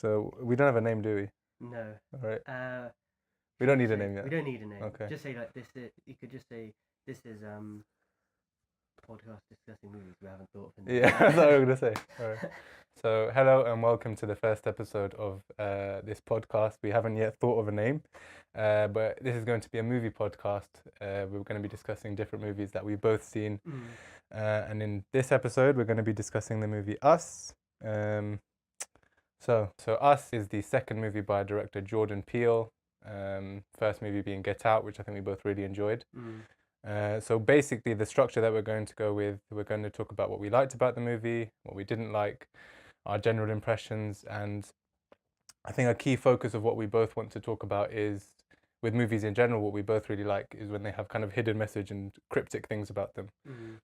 So we don't have a name, do we? No. All right. We should don't we need a say- name yet. We don't need a name. Okay. Just say like this. You could just say this is podcast discussing movies. We haven't thought of a name. Yeah, that's what I was gonna say. All right. So hello and welcome to the first episode of this podcast. We haven't yet thought of a name, but this is going to be a movie podcast. We're going to be discussing different movies that we've both seen, and in this episode, we're going to be discussing the movie Us. So Us is the second movie by director Jordan Peele. First movie being Get Out, which I think we both really enjoyed. So basically the structure that we're going to go with, we're going to talk about what we liked about the movie, what we didn't like, our general impressions, and I think a key focus of what we both want to talk about is, with movies in general, what we both really like is when they have kind of hidden message and cryptic things about them.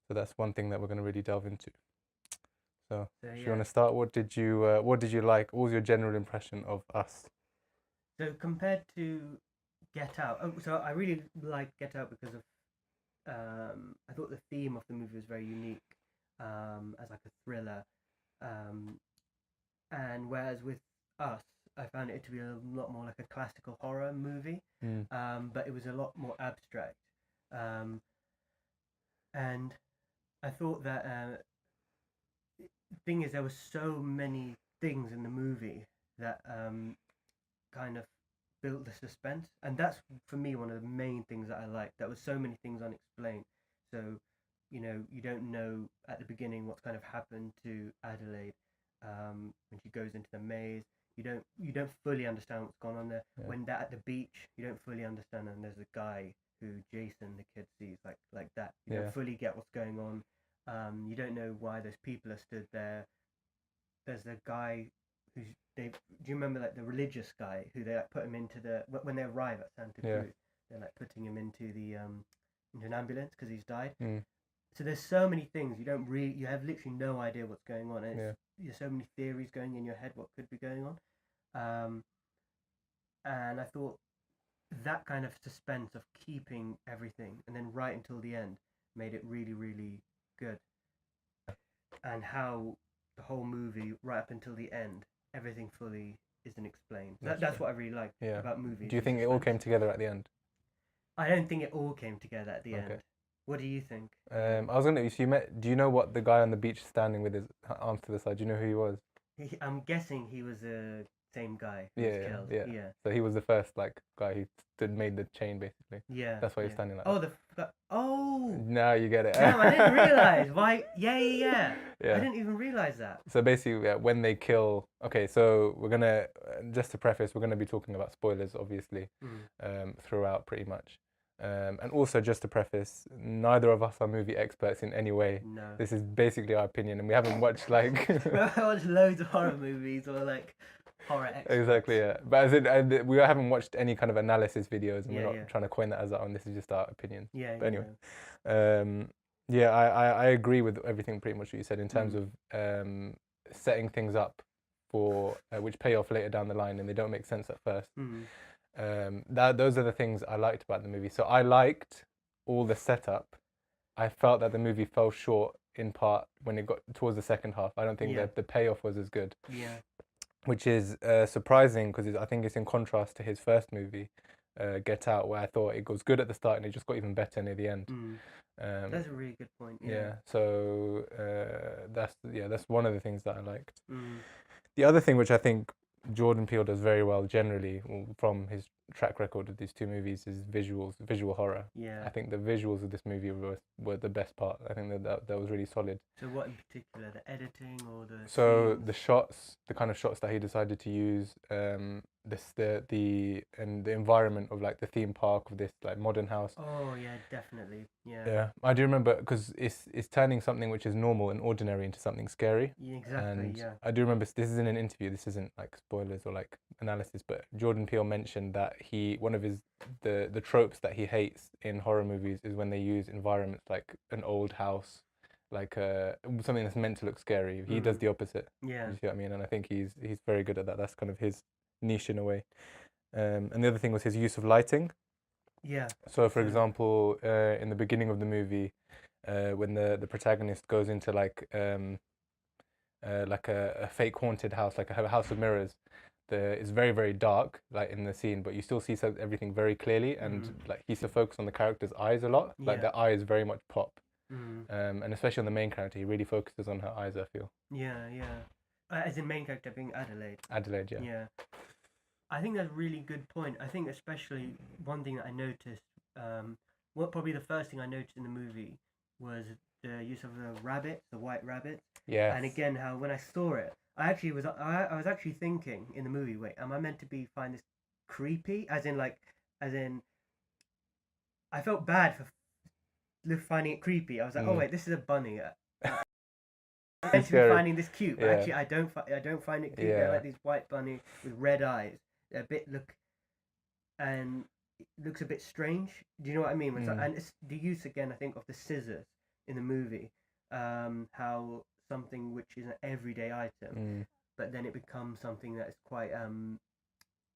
So that's one thing that we're going to really delve into. So if you want to start, what did you like? What was your general impression of Us? So compared to Get Out, so I really liked Get Out because of I thought the theme of the movie was very unique, as like a thriller, and whereas with Us, I found it to be a lot more like a classical horror movie, but it was a lot more abstract, and I thought that thing is there were so many things in the movie that kind of built the suspense, and that's for me one of the main things that I liked. There were so many things unexplained, so you don't know at the beginning what's kind of happened to Adelaide when she goes into the maze. You don't fully understand what's gone on there. When they're at the beach, you don't fully understand, and there's a guy who Jason the kid sees like that. You don't fully get what's going on. You don't know why those people are stood there. There's a guy who's do you remember like the religious guy who they like put him into when they arrive at Santa Cruz, they're like putting him into an ambulance because he's died. So there's so many things you have literally no idea what's going on, and there's so many theories going in your head what could be going on, and I thought that kind of suspense of keeping everything and then right until the end made it really, really good. And how the whole movie right up until the end, everything fully isn't explained. That's what I really like about movies. Do you think it all came together at the end? I don't think it all came together at the end. What do you think? I was gonna. Do you know what the guy on the beach standing with his arms to the side? Do you know who he was? I'm guessing he was the same guy who was killed. Yeah. So he was the first guy who made the chain basically. Yeah. That's why he's standing like. Oh. Now you get it. Damn, I didn't realize. Why? Yeah. I didn't even realize that. So basically, when they kill. Okay, so we're gonna just to preface, we're gonna be talking about spoilers, obviously, throughout pretty much. And also, just to preface, neither of us are movie experts in any way. No. This is basically our opinion, and we haven't watched like. I watched loads of horror movies or like horror experts. Exactly, yeah. But we haven't watched any kind of analysis videos, and we're not trying to coin that as our own. This is just our opinion. Yeah. But anyway, I agree with everything pretty much what you said in terms of setting things up for which pay off later down the line, and they don't make sense at first. Those are the things I liked about the movie. So I liked all the setup. I felt that the movie fell short in part when it got towards the second half. I don't think that the payoff was as good. Yeah. Which is surprising because I think it's in contrast to his first movie, Get Out, where I thought it was good at the start and it just got even better near the end. That's a really good point. So that's one of the things that I liked. The other thing which I think Jordan Peele does very well generally from his track record of these two movies is visual horror. Yeah. I think the visuals of this movie were the best part. I think that was really solid. So what in particular, the editing or the scenes? The shots, the kind of shots that he decided to use, the environment of like the theme park of this like modern house. Oh yeah, definitely. Yeah, I do remember because it's turning something which is normal and ordinary into something scary. Yeah, exactly. And I do remember this is in an interview. This isn't like spoilers or like analysis, but Jordan Peele mentioned that one of the tropes that he hates in horror movies is when they use environments like an old house, like something that's meant to look scary. He does the opposite. Yeah. You see what I mean? And I think he's very good at that. That's kind of his niche in a way. And the other thing was his use of lighting. Yeah. So, for example, in the beginning of the movie, when the protagonist goes into like a fake haunted house, like a house of mirrors, it's very, very dark, like in the scene, but you still see everything very clearly, and like he used to focus on the character's eyes a lot. Like Yeah. the eyes very much pop, Mm. and especially on the main character, he really focuses on her eyes. I feel. Yeah, yeah. As in main character being Adelaide. Adelaide, yeah. Yeah. I think that's a really good point. I think especially one thing that I noticed, what probably the first thing I noticed in the movie was the use of the rabbit, the white rabbit. Yes. And again, how when I saw it, I was actually thinking in the movie, wait, am I meant to find this creepy? As in, I felt bad for finding it creepy. I was like, oh wait, this is a bunny. I'm meant to be finding this cute, but actually I don't find it cute. They're like these white bunny with red eyes. They're it looks a bit strange. Do you know what I mean? And it's the use again, I think, of the scissors in the movie. How something which is an everyday item, but then it becomes something that is quite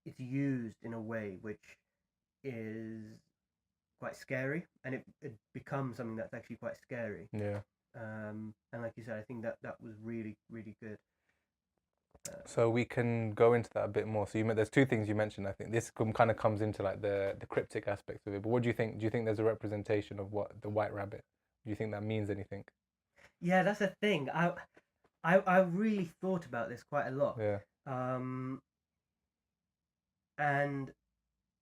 it's used in a way which is quite scary, and it becomes something that's actually quite scary. Yeah. And like you said, I think that was really, really good. So we can go into that a bit more. So there's two things you mentioned. I think this kind of comes into like the cryptic aspects of it. But what do you think? Do you think there's a representation of what the white rabbit? Do you think that means anything? Yeah, that's the thing. I really thought about this quite a lot. Yeah. And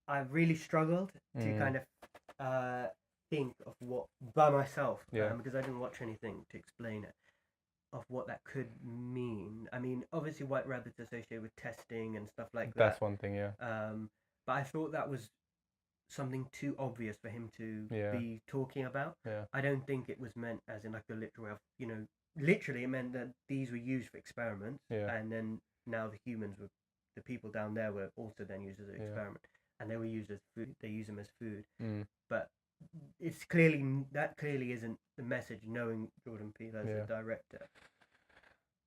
I really struggled to kind of think of what by myself. Yeah. Because I didn't watch anything to explain it, of what that could mean. I mean, obviously, white rabbits associated with testing and stuff like that. That's one thing, yeah. But I thought that was something too obvious for him to be talking about. Yeah. I don't think it was meant as in like the literal way of, literally it meant that these were used for experiments, and then now the people down there were also then used as an experiment, and they were used as food. They use them as food, but it's clearly isn't the message. Knowing Jordan Peele as the director,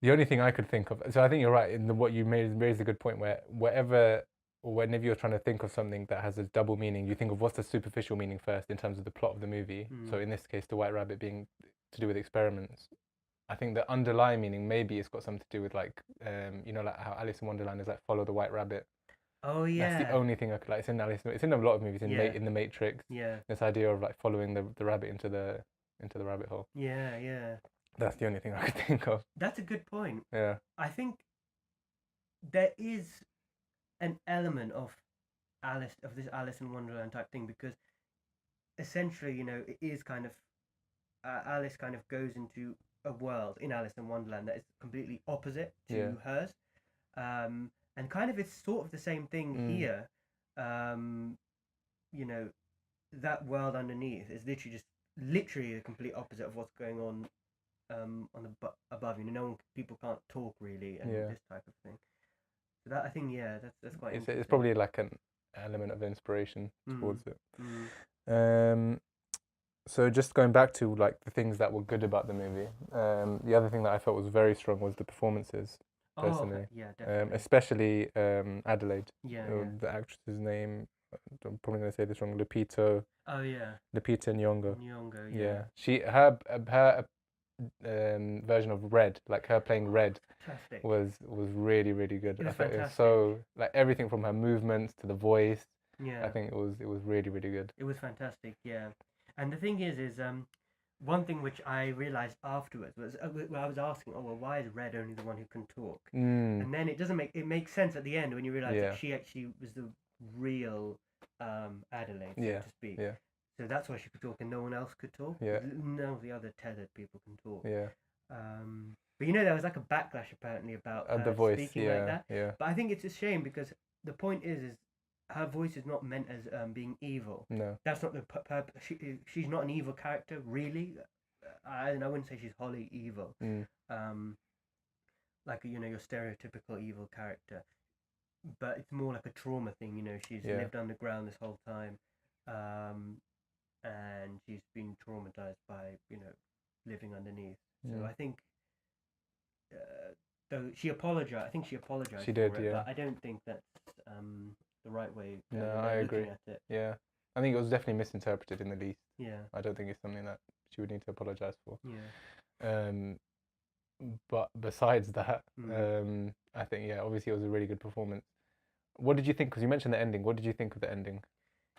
the only thing I could think of. So I think you're right in what you raised a good point. Whenever you're trying to think of something that has a double meaning, you think of what's the superficial meaning first in terms of the plot of the movie. So in this case, the white rabbit being to do with experiments. I think the underlying meaning maybe it's got something to do with like like how Alice in Wonderland is like follow the white rabbit. Oh yeah. That's the only thing I could like. It's in Alice. It's in a lot of movies. In the Matrix. Yeah. This idea of like following the rabbit into the rabbit hole. Yeah, yeah. That's the only thing I could think of. That's a good point. Yeah. I think there is an element of this Alice in Wonderland type thing, because essentially, it is kind of Alice kind of goes into a world in Alice in Wonderland that is completely opposite to hers, and kind of it's sort of the same thing here. That world underneath is literally the complete opposite of what's going on above. People can't talk really, and this type of thing. So that I think, that's quite. It's probably like an element of inspiration towards it. So just going back to like the things that were good about the movie, the other thing that I felt was very strong was the performances. Personally, definitely. Especially Adelaide. The actress's name, I'm probably going to say this wrong. Lupita. Oh yeah. Lupita Nyong'o. Yeah. Her version of Red, like her playing Red, fantastic. was really, really good. It was I think fantastic. it was so like everything from her movements to the voice. Yeah. I think it was really, really good. It was fantastic. Yeah. And the thing is one thing which I realized afterwards was I was asking, why is Red only the one who can talk? And then it makes sense at the end when you realize that she actually was the real Adelaide, so to speak. Yeah. So that's why she could talk and no one else could talk. Yeah. None of the other tethered people can talk. Yeah. But there was like a backlash apparently about the voice speaking like that. Yeah. But I think it's a shame, because the point is her voice is not meant as being evil. No. That's not the purpose. She's not an evil character, really. I wouldn't say she's wholly evil. Like your stereotypical evil character. But it's more like a trauma thing. She's lived underground this whole time, and she's been traumatized by living underneath. So I think, though she apologized, She did, for it, but I don't think that's the right way. No, I agree. At it. Yeah, I think it was definitely misinterpreted in the least. Yeah. I don't think it's something that she would need to apologize for. Yeah. But besides that, Mm. I think yeah, obviously it was a really good performance. What did you think? Because you mentioned the ending. What did you think of the ending?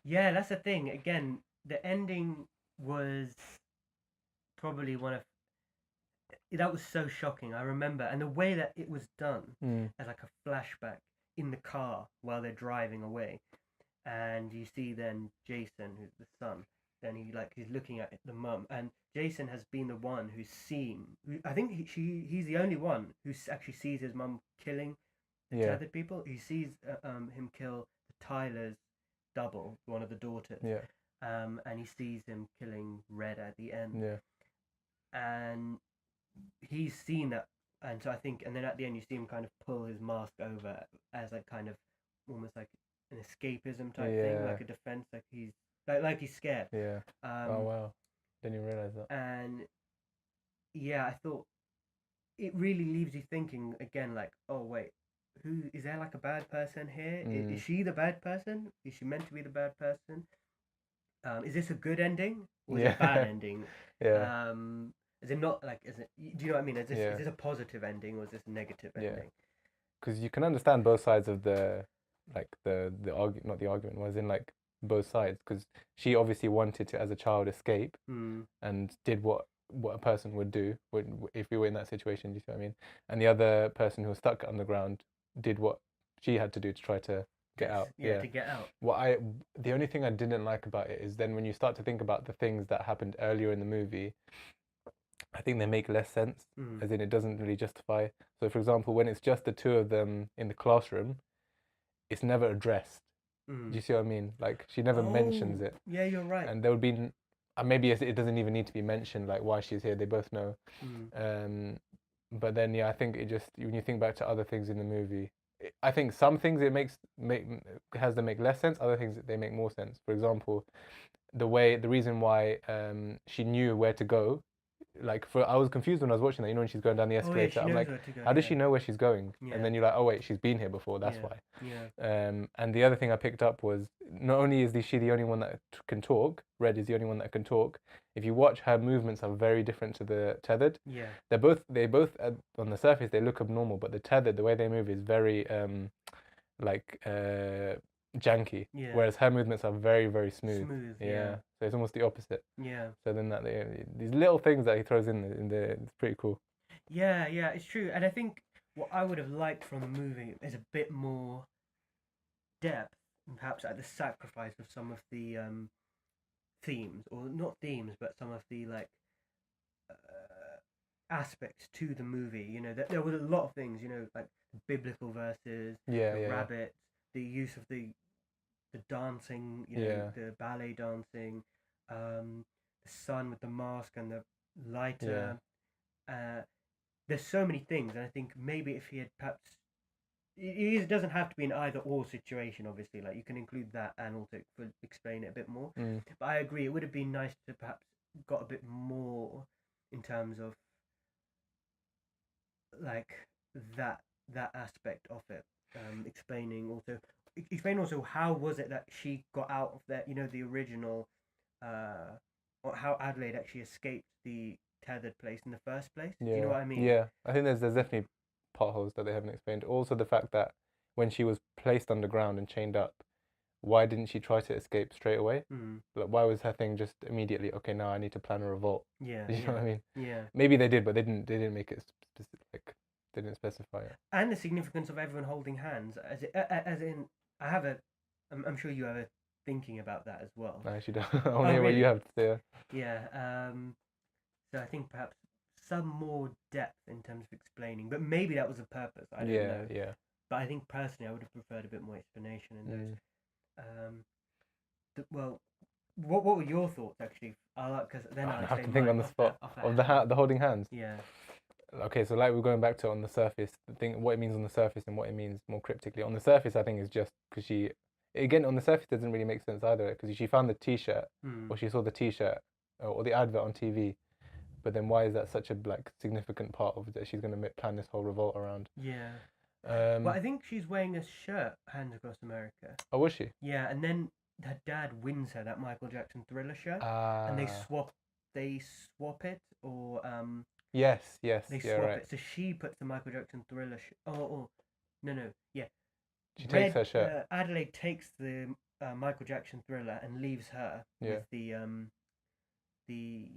Yeah, that's the thing. Again, the ending was probably one of that was so shocking. I remember, and the way that it was done Mm. as like a flashback in the car while they're driving away, and you see then Jason, who's the son. Then he's looking at the mum, and Jason has been the one who's seen. I think he's the only one who actually sees his mum killing the Yeah, tethered people. He sees him kill Tyler's double, one of the daughters, yeah, and he sees him killing Red at the end, yeah, and he's seen that. And so I think, and then at the end, you see him kind of pull his mask over as like kind of almost like an escapism type thing, yeah, like a defense, like he's scared. yeah. Oh Um, wow, didn't even realize that. and yeah, I thought it really leaves you thinking again, like, oh wait, who is there? Like a bad person here? Is Mm. she the bad person? Is she meant to be the bad person? Is this a good ending or is it a bad Yeah, ending? yeah, Um, is it not like? Is it? Do you know what I mean? Is yeah, this a positive ending or is this a negative yeah. ending? Because you can understand both sides of the argument, not the argument, was in like both sides. Because she obviously wanted to, as a child, escape Mm. and did what a person would do if you were in that situation. Do you see what I mean? And the other person who was stuck underground did what she had to do to try to get out. Yeah, Yeah. to get out. The only thing I didn't like about it is then when you start to think about the things that happened earlier in the movie, I think they make less sense, Mm. as in it doesn't really justify. So, for example, when it's just the two of them in the classroom, it's never addressed. Do Mm. you see what I mean? Like she never mentions Oh, it, yeah, you're right. and there would be maybe it doesn't even need to be mentioned, like why she's here. They both know. Mm. Um, but then yeah, I think it just when you think back to other things in the movie, I think some things it make has them make less sense. Other things they make more sense. For example, the reason why she knew where to go, like for I was confused when I was watching that. You know, when she's going down the Oh yeah, escalator, she I'm knows like, where to go. how does Yeah, she know where she's going? And yeah, then you're like, oh wait, she's been here before. That's yeah, why. yeah. And the other thing I picked up was not only is she the only one that can talk, Red is the only one that can talk. If you watch, her movements are very different to the tethered. Yeah. They both on the surface they look abnormal, but the tethered, the way they move is very like janky, Yeah. whereas her movements are very very smooth. Smooth. Yeah. Yeah, so it's almost the opposite. Yeah. So then these little things that he throws in there, it's pretty cool. Yeah. Yeah. It's true, and I think what I would have liked from the movie is a bit more depth, and perhaps at the sacrifice of some of the themes, or not themes, but some of the like aspects to the movie. You know, there was a lot of things. You know, like biblical verses, Yeah, the yeah, yeah, rabbit, the use of the dancing. You know, yeah, the ballet dancing, the sun with the mask and the yeah, lighter. Uh, there's so many things, and I think maybe if he had perhaps it doesn't have to be an either or situation. Obviously, like you can include that and also explain it a bit more. mm, But I agree, it would have been nice to perhaps got a bit more in terms of like that that aspect of it. Explain also how was it that she got out of that, you know, the original or how Adelaide actually escaped the tethered place in the first place. Do you know yeah, what I mean? yeah. I think there's definitely potholes that they haven't explained. Also, the fact that when she was placed underground and chained up, why didn't she try to escape straight away? Mm. Like, why was her thing just immediately, okay, now I need to plan a revolt? Yeah, You know yeah, what I mean? yeah. Maybe they did, but they didn't make it specific. Like, they didn't specify it. And the significance of everyone holding hands, as in, I have a, I'm sure you have a thinking about that as well. I actually don't. I want to Oh, hear what you really? have to say. Yeah. So I think perhaps some more depth in terms of explaining, but maybe that was a purpose. I don't Yeah, know. yeah. But I think personally, I would have preferred a bit more explanation in those. Mm. Well, what were your thoughts actually? Because then I I'll have say to think on mine the off spot off of hand. the holding hands. Yeah. Okay, so like we're going back to on the surface, the thing, what it means on the surface and what it means more cryptically. On the surface, I think is just because again, on the surface doesn't really make sense either because she found the T-shirt Hmm. or she saw the T-shirt or the advert on TV, but then why is that such a like significant part of that she's going to plan this whole revolt around? Yeah. Well, I think she's wearing a shirt, Hands Across America. Oh, was she? Yeah, and then her dad wins her that Michael Jackson Thriller shirt, and Ah, they swap it, or Yes, They yeah, swap right. it. So she puts the Michael Jackson Thriller. Oh, no, yeah. She takes her shirt. Adelaide takes the Michael Jackson Thriller and leaves her Yeah. with the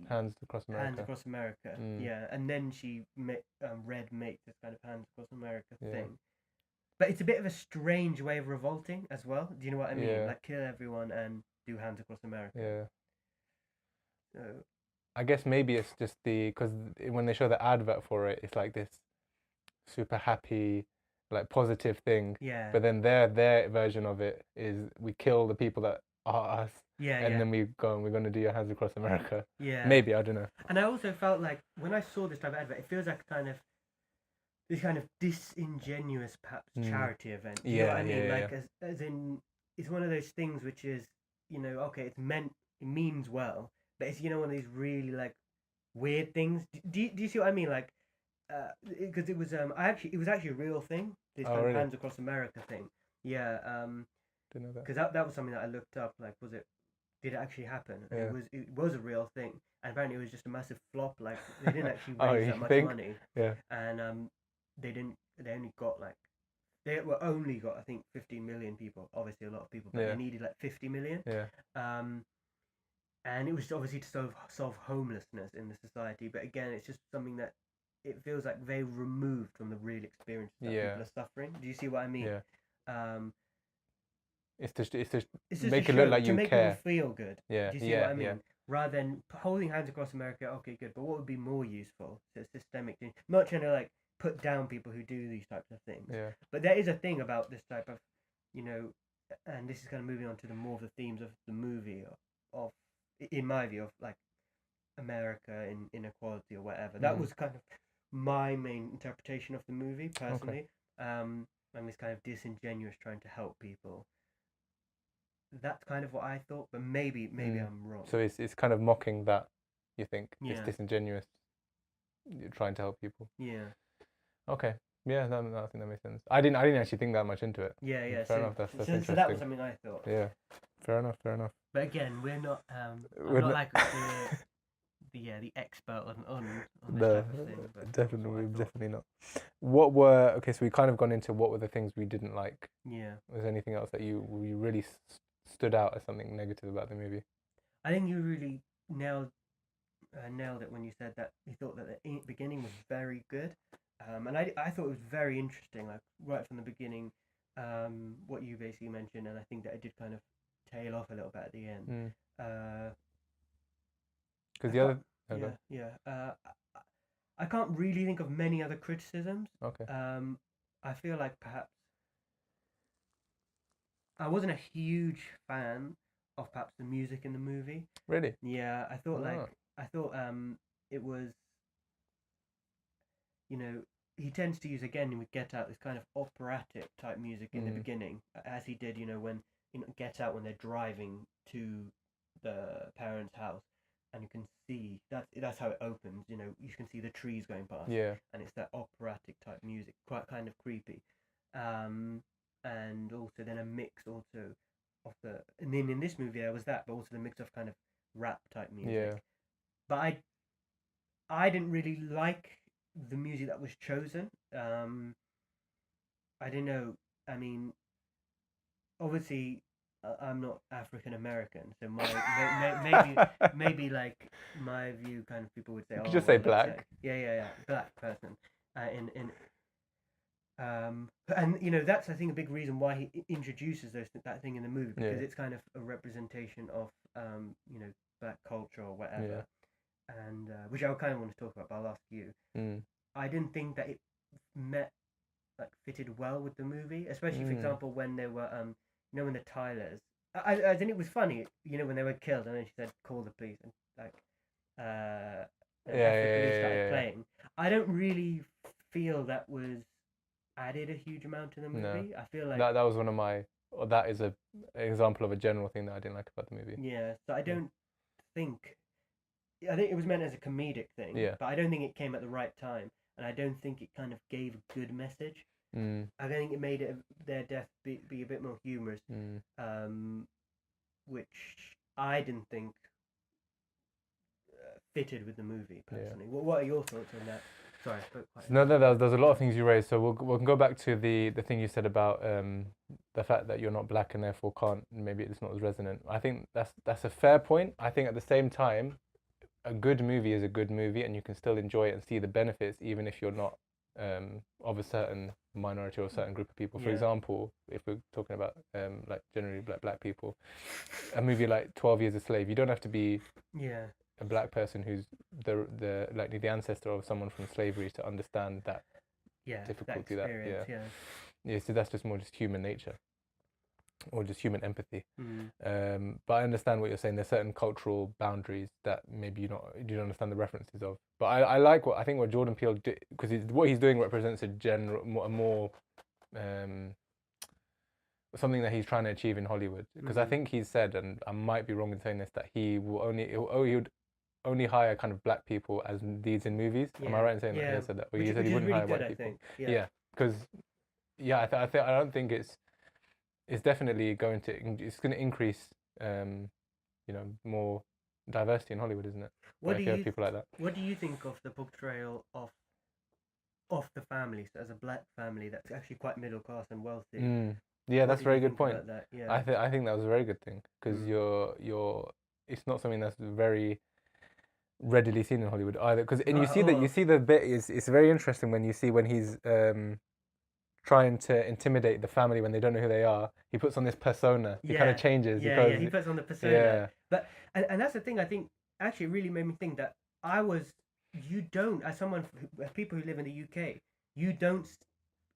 Hands Across Hands America. Across America. Mm. Yeah, and then Red makes this kind of Hands Across America Yeah. thing. But it's a bit of a strange way of revolting as well. Do you know what I mean? Yeah. Like kill everyone and do Hands Across America. Yeah. So I guess maybe it's just because when they show the advert for it, it's like this super happy, like positive thing. yeah. But then their version of it is we kill the people that are us, Yeah, and yeah. then we're going to do your Hands Across America. Yeah. Maybe, I don't know. And I also felt like when I saw this type of advert, it feels like this kind of disingenuous perhaps charity event. Do you know what I mean? Like as in it's one of those things which is, okay, it means well, but it's one of these really like weird things. Do you see what I mean? Like because it was it was actually a real thing. This kind of really? Hands Across America thing. Yeah. Didn't know that. Because that was something that I looked up. Like, did it actually happen? And it was a real thing. And apparently it was just a massive flop. Like they didn't actually raise that much money. Yeah. And they only got I think 15 million people. Obviously a lot of people, but they needed like 50 million. Yeah. And it was obviously to solve homelessness in the society. But again, it's just something that it feels like very removed from the real experience that people are suffering. Do you see what I mean? Yeah. It's just make it look like you make care. People feel good. Yeah. Do you see what I mean? Yeah. Rather than holding Hands Across America, okay, good. But what would be more useful? So systemic thing. Not trying to like put down people who do these types of things. Yeah. But there is a thing about this type of, and this is kind of moving on to the more of the themes of the movie of in my view, of like America in inequality or whatever. That was kind of my main interpretation of the movie personally. And this kind of disingenuous trying to help people. That's kind of what I thought, but maybe I'm wrong. So it's kind of mocking that, you think? Yeah. It's disingenuous. You're trying to help people. Yeah. Okay. Yeah, I think that makes sense. I didn't actually think that much into it. Yeah. Fair enough. That's interesting. So that was something I thought. Yeah. Fair enough. But again, we're not. We're not not like the expert on this type of thing. But definitely not. So we kind of gone into what were the things we didn't like. Yeah. Was there anything else that you really stood out as something negative about the movie? I think you really nailed it when you said that you thought that the beginning was very good, and I thought it was very interesting, like right from the beginning, what you basically mentioned, and I think that it did kind of tail off a little bit at the end. Because the other I can't really think of many other criticisms. Okay. I feel like perhaps I wasn't a huge fan of perhaps the music in the movie. Really? Yeah, I thought it was, he tends to use again with Get Out this kind of operatic type music in the beginning, as he did, when Get Out when they're driving to the parents' house, and you can see that's how it opens. You can see the trees going past. Yeah. And it's that operatic type music, quite kind of creepy. And also then a mix also of and then in this movie there was that, but also the mix of kind of rap type music. Yeah. But I didn't really like the music that was chosen. I don't know. I mean, obviously I'm not African American, so maybe like my view kind of people would say. You could just say black. Yeah, black person. And that's I think a big reason why he introduces that thing in the movie, because it's kind of a representation of black culture or whatever, and which I kind of want to talk about, but I'll ask you. I didn't think that it fitted well with the movie, especially for example when they were when the Tylers. I think it was funny, when they were killed, and then she said, "Call the police," and the police started playing. I don't really feel that was added a huge amount to the movie. No. I feel like that was one of my. Or that is an example of a general thing that I didn't like about the movie. Yeah, so I don't think. I think it was meant as a comedic thing, but I don't think it came at the right time, and I don't think it kind of gave a good message. I think it made their death be a bit more humorous, which I didn't think fitted with the movie personally. What are your thoughts on that? Sorry, I spoke quite. No, there's a lot of things you raised. So we'll go back to the thing you said about the fact that you're not black and therefore can't, maybe it's not as resonant. I think that's a fair point. I think at the same time, a good movie is a good movie, and you can still enjoy it and see the benefits even if you're not of a certain minority or a certain group of people. For example, if we're talking about like generally black people, a movie like 12 Years a Slave, you don't have to be a black person who's the ancestor of someone from slavery to understand that difficulty. So that's just more just human nature, or just human empathy. But I understand what you're saying. There's certain cultural boundaries that maybe you don't understand the references of. But I think what Jordan Peele did, because what he's doing represents a more something that he's trying to achieve in Hollywood. Because I think he's said, and I might be wrong in saying this, that he would only hire kind of black people as leads in movies. Am I right in saying that? He said that. Or he said he wouldn't hire white people. Because I don't think it's definitely going to increase more diversity in Hollywood, isn't it? If you have people like that. What do you think of the portrayal of the families as a black family that's actually quite middle class and wealthy? That's a very good point. I think that was a very good thing, because it's not something that's very readily seen in Hollywood either. You see the bit it's very interesting when he's trying to intimidate the family when they don't know who they are. He puts on this persona. He kind of changes. He puts on the persona. But and that's the thing. I think actually it really made me think that as people who live in the UK, you don't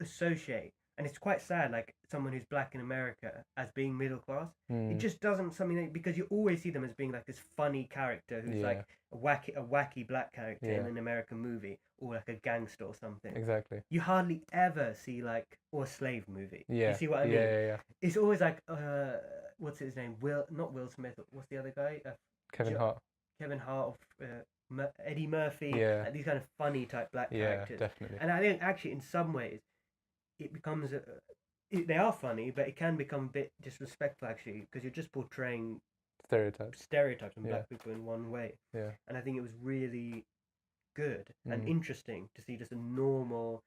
associate, and it's quite sad, like someone who's black in America as being middle class. It just doesn't because you always see them as being like this funny character who's like a wacky black character in an American movie, or like a gangster or something. Exactly. You hardly ever see or a slave movie. Yeah. You see what I mean? Yeah. It's always like what's his name? Not Will Smith. What's the other guy? Kevin Hart. Kevin Hart of Eddie Murphy. These kind of funny type black characters. Yeah, definitely. And I think actually in some ways it becomes they are funny, but it can become a bit disrespectful actually, because you're just portraying stereotypes on black people in one way. Yeah. And I think it was really good and interesting to see just a normal,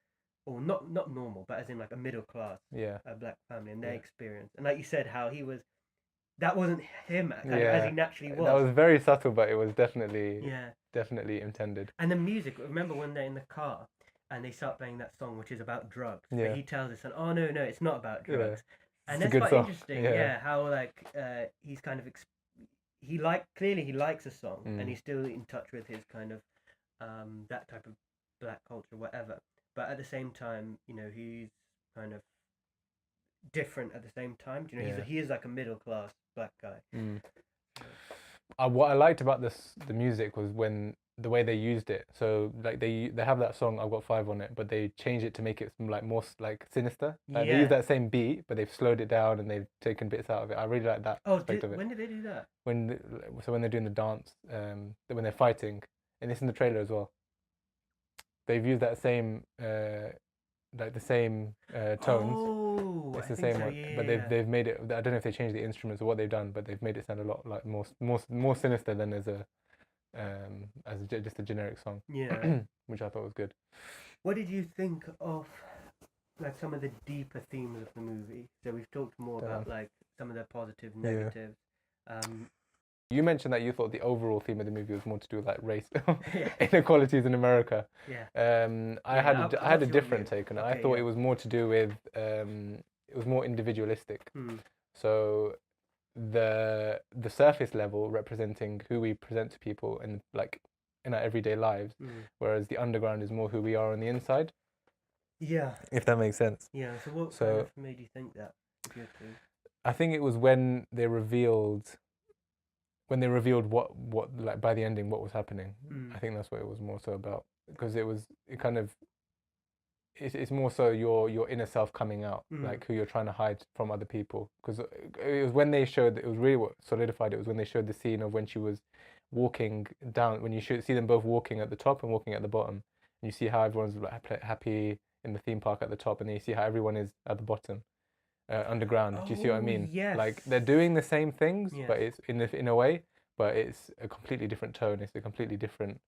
or not normal, but as in like a middle class black family and their experience. And like you said, how that wasn't him as he naturally was. That was very subtle, but it was definitely intended. And the music, remember when they're in the car and they start playing that song which is about drugs, but he tells his son, oh no, it's not about drugs. And that's quite interesting, how like he's kind of clearly he likes a song, and he's still in touch with his kind of that type of black culture, whatever. But at the same time, he's kind of different at the same time. He is like a middle class black guy. What I liked about the music was the way they used it. So like they have that song, I've Got Five on it, but they changed it to make it like more like sinister. Like they use that same beat, but they've slowed it down and they've taken bits out of it. I really like that aspect of it. When did they do that? When they're doing the dance, when they're fighting, and it's in the trailer as well. They've used that same like the same tones. Oh, it's the same one, but they've made it. I don't know if they changed the instruments or what they've done, but they've made it sound a lot like more sinister than as just a generic song. Yeah, which I thought was good. What did you think of like some of the deeper themes of the movie? So we've talked more about like some of the positive, negatives. You mentioned that you thought the overall theme of the movie was more to do with like race inequalities in America. I had a different take on it. I thought it was more to do with it was more individualistic. So the surface level representing who we present to people in our everyday lives, whereas the underground is more who we are on the inside. Yeah. If that makes sense. Yeah. So what kind of made you think that? I think it was when they revealed what like by the ending what was happening. I think that's what it was more so about, because it's more so your inner self coming out, like who you're trying to hide from other people. Because it was when they showed, it was really what solidified it was when they showed the scene of when she was walking down, when you see them both walking at the top and walking at the bottom, and you see how everyone's like happy in the theme park at the top, and then you see how everyone is at the bottom. Underground. Do you see what I mean? Yes. Like they're doing the same things, but it's in a way, but it's a completely different tone. It's a completely different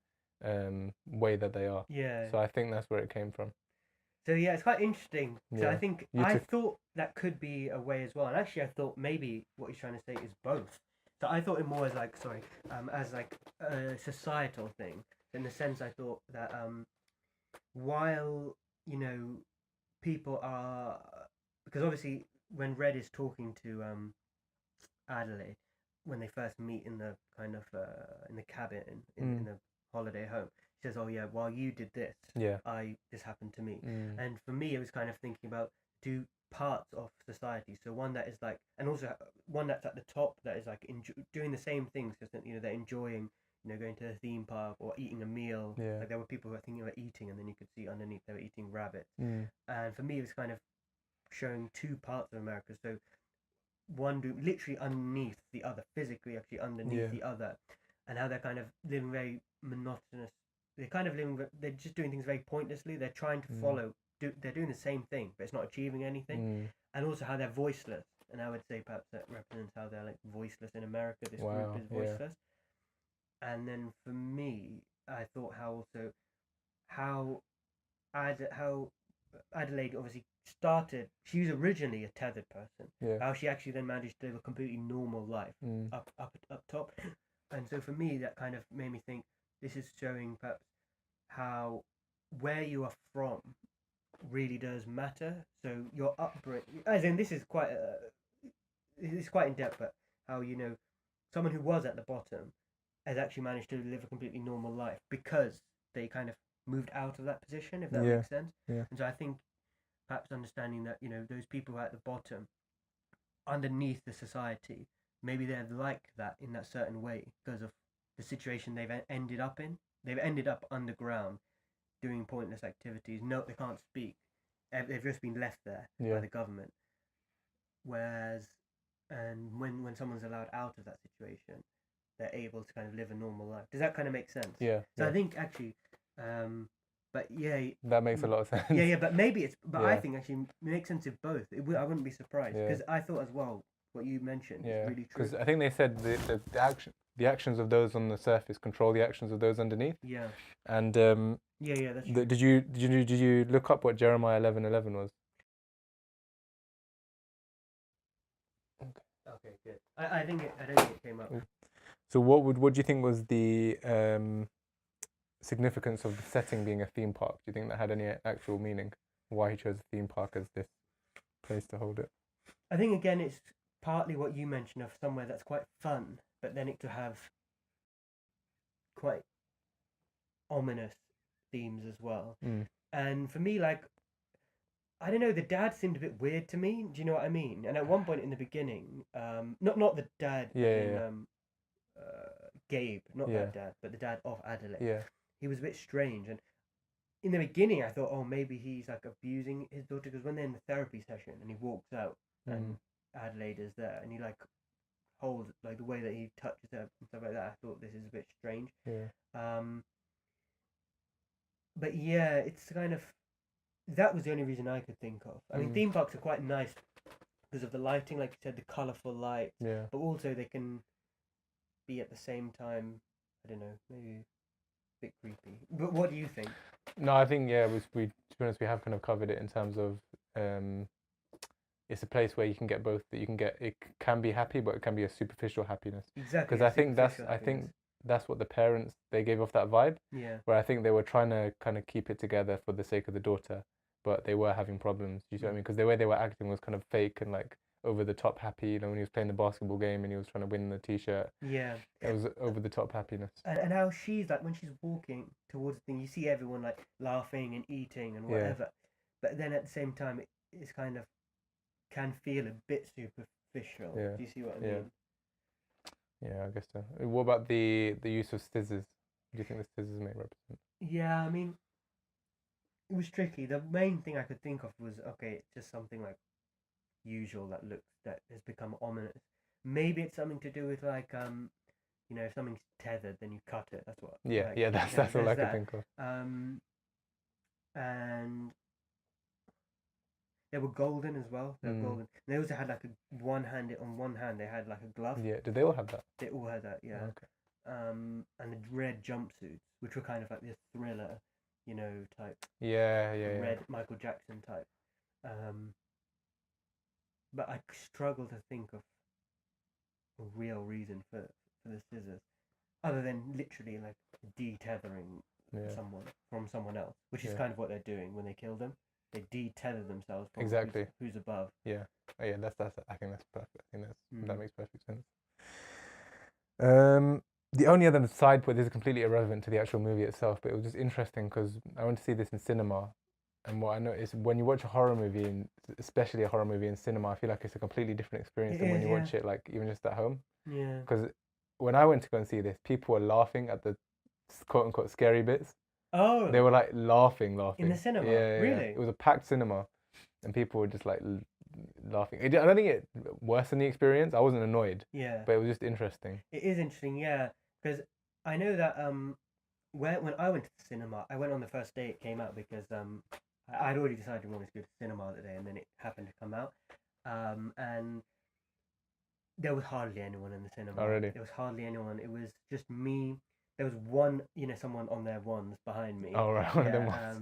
way that they are. Yeah. So I think that's where it came from. So yeah, it's quite interesting. So I Yeah. think You I took- thought that could be a way as well, and actually I thought maybe what he's trying to say is both. So I thought it more as like as like a societal thing. In the sense, I thought that while you know people are, because obviously when Red is talking to Adelaide when they first meet in the kind of in the cabin in the holiday home, she says, "Oh yeah, while you did this, Yeah. this happened to me." Mm. And for me, it was kind of thinking about two parts of society. So one that is like, and also one that's at the top that is like doing the same things, just that, they're enjoying, going to a theme park or eating a meal. Yeah. Like there were people who were thinking about eating, and then you could see underneath they were eating rabbits. Mm. And for me, it was kind of showing two parts of America. So one literally underneath the other, physically actually underneath the other, and how they're kind of living very monotonous. They're kind of living. They're just doing things very pointlessly. They're trying to follow. They're doing the same thing, but it's not achieving anything. And also how they're voiceless. And I would say perhaps that represents how they're like voiceless in America. This group is voiceless. And then for me, I thought how also how Adelaide obviously started. She was originally a tethered person. Yeah. How she actually then managed to live a completely normal life up top. And so for me, that kind of made me think this is showing perhaps how where you are from really does matter. So your upbringing, as in this is quite it's quite in depth, but how someone who was at the bottom has actually managed to live a completely normal life because they kind of moved out of that position, if that makes sense. Yeah. And so I think perhaps understanding that those people who are at the bottom, underneath the society, maybe they're like that in that certain way because of the situation they've ended up in. They've ended up underground doing pointless activities. No, they can't speak. They've just been left there by the government. Whereas, and when someone's allowed out of that situation, they're able to kind of live a normal life. Does that kind of make sense? Yeah. So I think actually, but yeah, that makes a lot of sense. Yeah, but maybe it's. But I think actually it makes sense if both. I wouldn't be surprised because I thought as well what you mentioned is really true. Because I think they said the actions of those on the surface control the actions of those underneath. Yeah. And yeah, that's true. did you look up what Jeremiah 11:11 was? Okay, good. I don't think it came up. So what do you think was the significance of the setting being a theme park? Do you think that had any actual meaning? Why he chose a theme park as this place to hold it? I think again it's partly what you mentioned of somewhere that's quite fun, but then it to have quite ominous themes as well. And for me, like, I don't know, the dad seemed a bit weird to me. Do you know what I mean? And at one point in the beginning, not the dad Gabe, not that dad, but the dad of Adelaide. Yeah. He was a bit strange, and in the beginning I thought, oh, maybe he's like abusing his daughter, because when they're in the therapy session and he walks out and Adelaide is there and he like holds, like the way that he touches her and stuff like that, I thought this is a bit strange. But yeah, it's kind of, that was the only reason I could think of. I mean, theme parks are quite nice because of the lighting, like you said, the colourful lights, but also they can be at the same time, I don't know, maybe a bit creepy. But what do you think? No, I think to be honest, we have kind of covered it in terms of it's a place where you can get both. That you can get, it can be happy, but it can be a superficial happiness. Exactly. Because I think that's what the parents, they gave off that vibe. Yeah. Where I think they were trying to kind of keep it together for the sake of the daughter, but they were having problems. You see what I mean? Because the way they were acting was kind of fake and like over the top happy. You know, when he was playing the basketball game and he was trying to win the T-shirt. Yeah. It was over the top happiness. And how she's like, when she's walking towards the thing, you see everyone like laughing and eating and whatever. But then at the same time, it's kind of can feel a bit superficial. Do you see what I mean? Yeah, I guess so. What about the use of scissors? Do you think the scissors may represent? Yeah, I mean, it was tricky. The main thing I could think of was, okay, it's just something like usual that has become ominous. Maybe it's something to do with like if something's tethered, then you cut it. That's what. That's all I could think of. And They were golden as well. They were golden. They also had like on one hand they had like a glove. Yeah. Did they all have that? They all had that, yeah. Okay. And the red jumpsuits, which were kind of like this thriller, type. Yeah. Red Michael Jackson type. But I struggle to think of a real reason for the scissors, other than literally like detethering someone from someone else, which is kind of what they're doing when they kill them. They detether themselves from who's above. Yeah. Oh, yeah. That's. I think that's perfect. I think that makes perfect sense. The only other side point, this is completely irrelevant to the actual movie itself, but it was just interesting because I went to see this in cinema, and what I noticed when you watch a horror movie, and especially a horror movie in cinema, I feel like it's a completely different experience than when you watch it like even just at home. Yeah. Because when I went to go and see this, people were laughing at the quote unquote scary bits. Oh. They were like laughing. In the cinema? Yeah. Really? It was a packed cinema, and people were just like laughing. I don't think it worsened the experience. I wasn't annoyed. Yeah. But it was just interesting. It is interesting, yeah, because I know that when I went to the cinema, I went on the first day it came out because I'd already decided I wanted to go to the cinema that day, and then it happened to come out, and there was hardly anyone in the cinema. Oh, really? There was hardly anyone. It was just me. There was one, someone on their ones behind me. Oh, right. Yeah,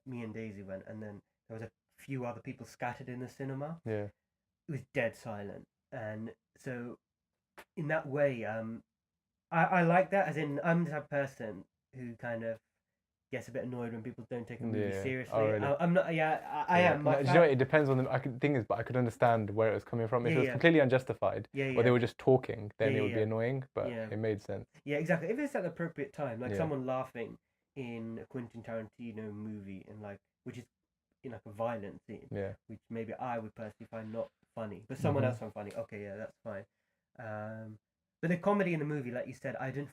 me and Daisy went, and then there was a few other people scattered in the cinema. Yeah. It was dead silent, and so in that way, I like that. As in, I'm the type of person who kind of gets a bit annoyed when people don't take a movie seriously. Oh, really? I'm not. Yeah, I am. No, do you know what? It depends on the. Thing is, but I could understand where it was coming from. If it was completely unjustified, or they were just talking, then it would be annoying. But it made sense. Yeah, exactly. If it's at the appropriate time, like someone laughing in a Quentin Tarantino movie, and which is in like a violent scene, which maybe I would personally find not funny, but someone else find funny. Okay, yeah, that's fine. But the comedy in the movie, like you said, I didn't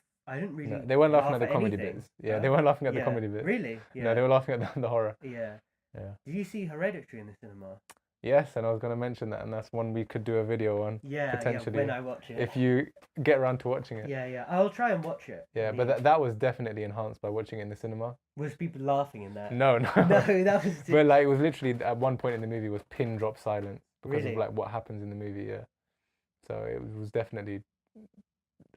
really. No, they weren't laughing at the comedy bits. Yeah, they weren't laughing at the comedy bits. Really? Yeah. No, they were laughing at the horror. Yeah. Yeah. Did you see Hereditary in the cinema? Yes, and I was going to mention that, and that's one we could do a video on. Yeah, potentially. When I watch it. If you get around to watching it. Yeah, I'll try and watch it. Yeah, but that was definitely enhanced by watching it in the cinema. Was people laughing in that? No. No, that was. But it was literally at one point in the movie was pin drop silence because really? of what happens in the movie. Yeah, so it was definitely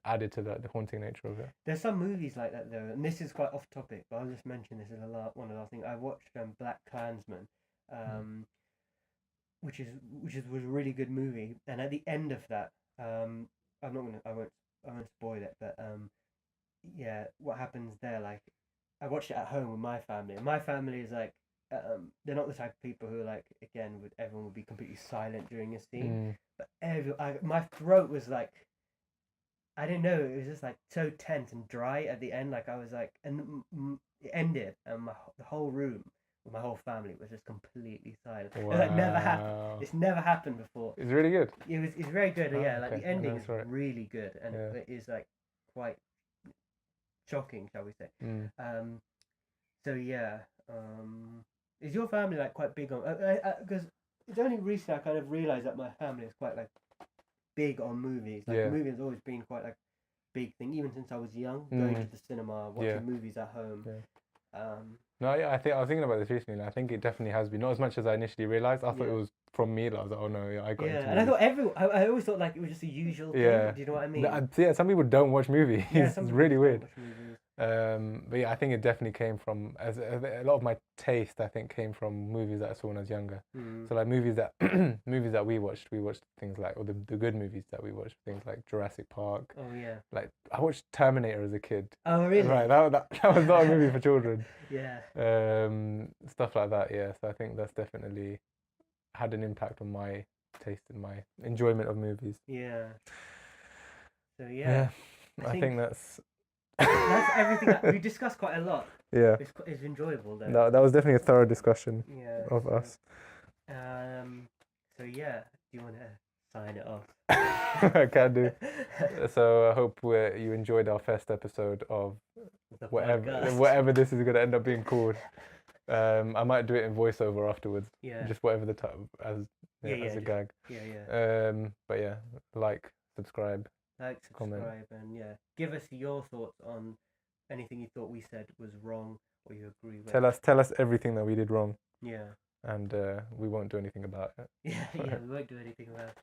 added to the haunting nature of it. There's some movies like that though, and this is quite off topic, but I'll just mention this as one of the last things. I watched Black Klansman, which was a really good movie, and at the end of that, I won't spoil it, but what happens there? Like, I watched it at home with my family, and my family is like, they're not the type of people who everyone would be completely silent during a scene, but my throat was like. I didn't know, it was just like so tense and dry at the end. Like I was like, and it ended, and the whole room with my whole family was just completely silent. Wow. It was like never happened. It's never happened before. It's really good. It's very good. Yeah, like the ending is really good, and it is like quite shocking, shall we say? So yeah, is your family like quite big on? Because it's only recently I kind of realised that my family is quite like. Big on movies. Movies has always been quite like big thing, even since I was young, going to the cinema, watching movies at home. No, yeah, I was thinking about this recently, and I think it definitely has been. Not as much as I initially realised. I thought it was from me. I was like, oh no, I got into movies. And I thought I always thought like it was just a usual thing. Do you know what I mean? Some people don't watch movies. It's really weird. But yeah, I think it definitely came from a lot of my taste. I think came from movies that I saw when I was younger. So like movies that we watched things like, or the good movies that we watched, things like Jurassic Park. Oh yeah. Like I watched Terminator as a kid. Oh really? Right, that was not a movie for children. Yeah. Stuff like that. Yeah. So I think that's definitely had an impact on my taste and my enjoyment of movies. Yeah. So yeah. I think that's. That's everything that we discussed quite a lot. Yeah. It's enjoyable though. No, that was definitely a thorough discussion of us. So yeah, do you want to sign it off? I can do. So I hope you enjoyed our first episode of whatever this is going to end up being called. I might do it in voiceover afterwards. Yeah. Just whatever the time as a gag. Yeah. But yeah, subscribe. Subscribe, comment. And give us your thoughts on anything you thought we said was wrong or you agree with. Tell us everything that we did wrong. Yeah. and we won't do anything about it. Yeah, we won't do anything about it.